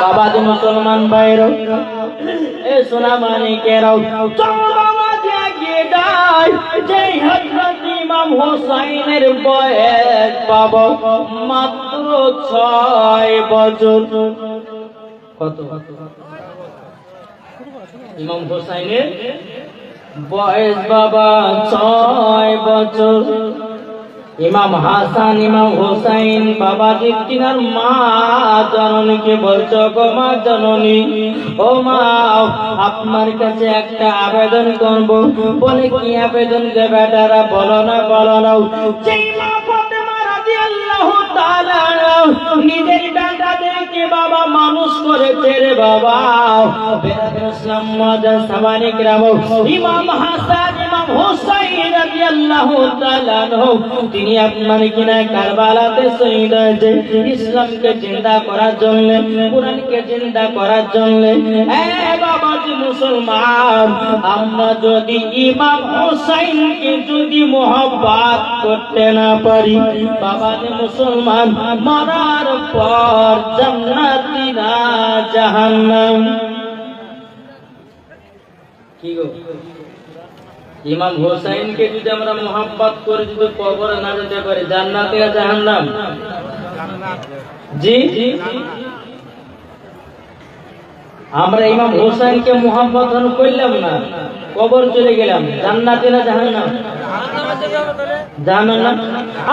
বাবা যে মুসলমান ভাইরা এ সোনা মানিকেরাও ইমাম হোসাইনের বয়স বাবা মাত্র 6 বছর। কত? ইমাম হোসাইনের বয়স বাবা 6 বছর। ইমাম হাসান ইমাম হোসাইন বাবাজি তিনার মা জননীকে বলছো গো মা জননী, ও মা আপনার কাছে একটা আবেদন করব। বলে কি আবেদন যে বেটারা বলো না বলো না। সেই মা ফাতেমা রাদিয়াল্লাহু তাআলা নিজের বেটাদেরকে বাবা মানুষ করেছে রে বাবা। ইসলাম মাদান সামানিক রাম ইমাম হাসান ইমাম হোসাইন রাদিয়াল্লাহু তাআলা তিনি আপনার কিনা কারবালাতে শহীদ হয়েছে ইসলামকে জিন্দা করার জন্য, কোরআনকে জিন্দা করার জন্য। বাবা যে মুসলমান, আমরা যদি ইমাম হোসাইনকে যদি মোহাব্বত করতে না পারি, বাবা যে মুসলমান মরার পর জান্নাতি না জাহান্নাম। কি গো, ইমাম হোসাইনকে যদি আমরা মোহাব্বত করে যদি কবরে না যেতে পারি, জান্নাত না জাহান্নাম? জি, আমরা ইমাম হোসাইনকে মোহাব্বত করলাম না, কবর চলে গেলাম, জান্নাত না জাহান্নাম? জাহান্নাম।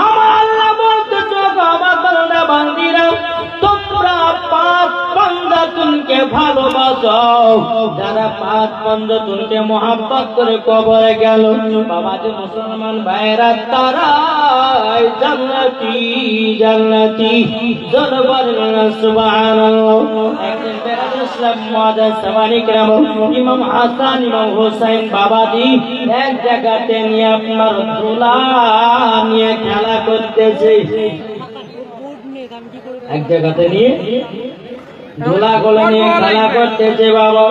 আমার আল্লাহ বলতে আমার বান্দা বান্দিরা তোমরা পাঁচ পাঞ্জাতুনকে ভালোবাসো, যারা পাঁচ পাঞ্জাতুনকে মোহাব্বত করে কবরে গেল বাবা যে মুসলমান ভাইরা তারাই জান্নাতি জান্নাতি। জনবার সুবহানাল্লাহ। একদিন বেরাদ ইসলাম মাদান সামানিক রাম ইমাম হাসান ইমাম হোসাইন বাবাজি এক জায়গাতে নিয়ে আপনার ধুলা নিয়ে খেলা করতেছে। এক জায়গাতে নিয়ে ধুলা গোলা নিয়ে খেলা করতেছে বাবা।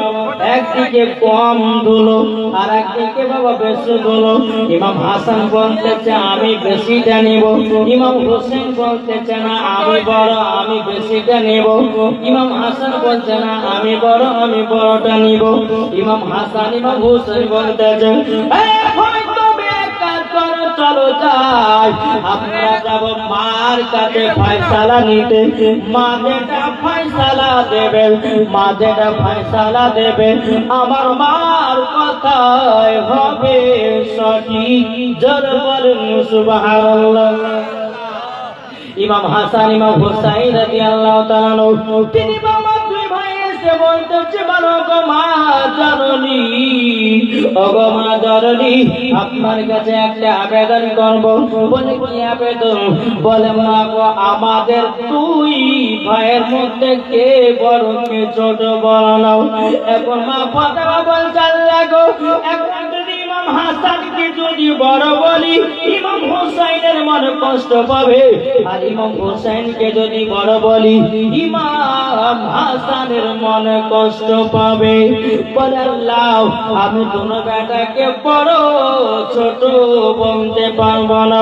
একদিকে কম ধুলো আর একদিকে বাবা বেশি ধুলো। ইমাম হাসান বলতেছে আমি বেশিটা নেব, ইমাম হোসেন বলতেছে না আমি বড় আমি বেশিটা নেব। ইমাম হাসান বলছে না আমি বড় আমি বড়টা নিব। ইমাম হাসান ইমাম হোসেন বলতেছে চলো যাই, আমরা যাব মার কাছে ফয়সালা নিতে। মা যেটা ফয়সালা দেবে, মা যেটা ফয়সালা দেবে আমার মার কথাই হবে সঠিক। জোর বলুন সুবহানাল্লাহ। ইমাম হাসান ইমাম হোসাইন রাদিয়াল্লাহু তাআলা তিনি বাবা দুই ভাই এসে বলতেছে বলো গো মা জননী, ও গো মা জননী আপনার কাছে একটা আবেদন করব। বলে কি আবেদন? বলে মা গো আমাদের দুই ভাইয়ের মধ্যে কে বড় কে ছোট বলো নাও। এখন মা ফাতেমা বলছে আল্লাহ গো এখন যদি ইমাম হাসানকে যদি বড় বলি ইমাম হোসাইনের মনে কষ্ট পাবে, আর ইমাম হোসাইনকে যদি বড় বলি ইমাম হাসানের মনে কষ্ট পাবে। বলে আল্লাহ আমি দুনো বেটাকে বড় ছোট বলতে পারবো না।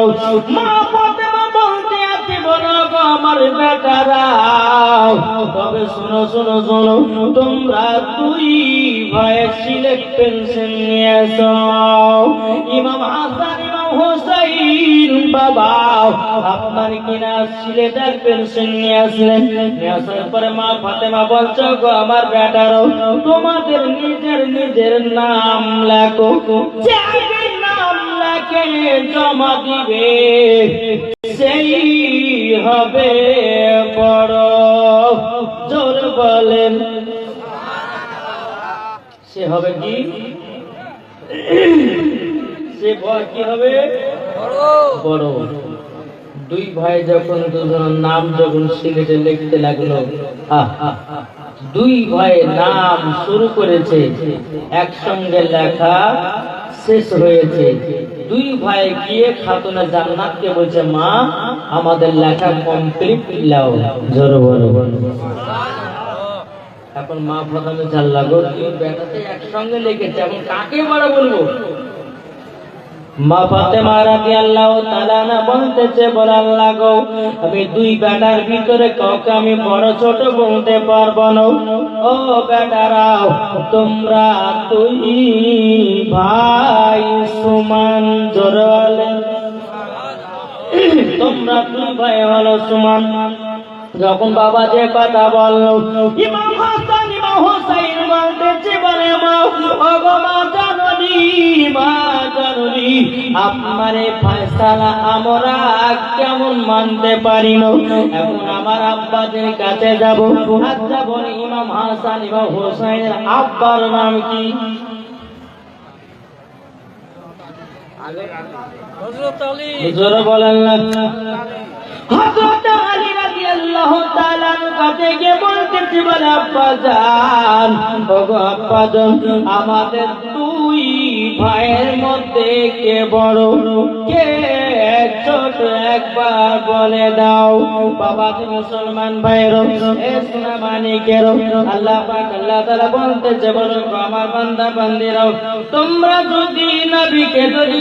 মা ফাতেমা বলতে আছে বলো গো আমার বেটারা, তবে শোনো শোনো শোনো তোমরা দুই ভাইয়ের সিলেট পেন্সিল নিয়ে এসো। ইমাম হাসান ইমাম হোসাইন বাবা আপনার কিনা সিলেটের পেন্সিল নিয়ে আসলেন। নিয়ে আসার পরে মা ফাতেমা বলছো গো আমার বেটারও তোমাদের নিজের নিজের নাম লেখো, যে আগে নাম লেখে জমা দিবে সেই হবে বড়। জোর বলেন সে হবে কি? সে কি হবে? বড়। দুই ভাই যখন দুজনের নাম যখন সিলেটে লিখতে লাগলো, দুই ভাই নাম শুরু করেছে একসঙ্গে লেখা শেষ হয়েছে। দুই ভাই গিয়ে খাতুনা জান্নাতকে বলছে মা আমাদের লেখা কমপ্লিট লাও। জোরে বলো। এখন মা প্রথমে জানলা গো তুই বেটাতে একসঙ্গে লিখেছে, এখন কাকে বড় বলবো? মা ফাতেমা রাদিয়াল্লাহু তাআলা না বলতেছে, বলে আল্লাহ গো, আমি দুই বেটার ভিতরে কাউকে আমি বড় ছোট বলতে পারবো না। ও বেটারাও, তোমরা দুই ভাই সমান, জোরে বলেন, তোমরা দুই ভাই হলো সমান। যখন বাবা যে কথা বললো, ইমাম হাসান ইমাম হুসাইন বলতেছে, বলে মা, ও গো মা জাননি, মা জাননি, আপনার এই ফয়সালা আমরা কেমন মানতে পারি না। এখন আমার আব্বাদের কাছে যাব। আচ্ছা বলে, ইমাম হাসান ইমাম হুসাইনের আব্বার নাম কি? হযরত আলী। জোরে বলেন না। হযরত আলী রাদিয়াল্লাহু তাআলা কাছে গিয়ে বলতেছে, বলে আব্বা জান, ওগো আব্বা জান, আমাদের দুই ভাইয়ের মধ্যে কে বড় কে ছোট একবার বলে দাও। বাবা মুসলমান ভাইয়েরও, এ সোনা মানিকেরও, আল্লাহ পাক আল্লাহ তাআলা বলতেছে, বলো আমার বান্দা বান্দিরাও, তোমরা যদি নবীকে যদি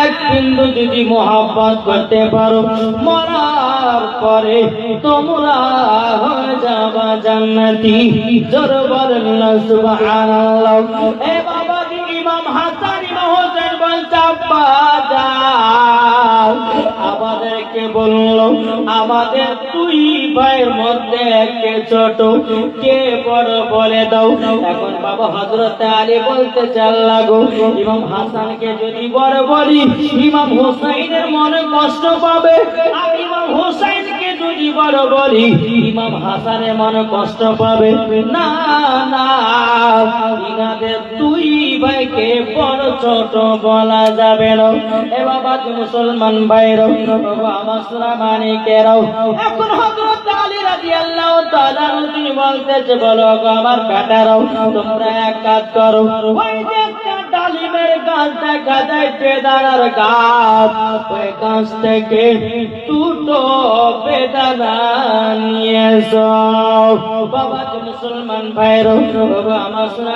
এক বিন্দু যদি মহব্বত করতে পারো, মরার পরে তোমরা হয়ে যাবা জান্নাতি। জোরে বলেন না সুবহানাল্লাহ। এ বাবা ইমাম হাসান ইমাম হোসেন বলছে, আব্বা জান, আমাদেরকে বললো আমাদের দুই ভাইয়ের মধ্যে কে ছোট কে বড় বলে দাও। এখন বাবা হযরত আলী বলতেছে, আল্লাহ গো, ইমাম হাসানকে যদি বড় বলি ইমাম হুসাইনের মনে কষ্ট পাবে, আর ইমাম হুসাইনকে যদি বড় বলি ইমাম হাসানের মনে কষ্ট পাবে। না না, ইনাদের দুই ভাইকে বড় ছোট বলা যাবে না। এ বাবা মুসলমান ভাইরা, আমার সোনা মানিকেরাও, এখন হযরত আলী রাদিয়াল্লাহু তাআলা তিনি বলতেছে, বলো গো আমার বেটারাও, তোমরা এক কাজ করো, ওই যে একটা ডালিমের গাছ দেখা যায়, বেদানার গাছ, ওই গাছ থেকে দুটো বেদানা নিয়ে এসো। বাবা মুসলমান ভাইরা, আমার সোনা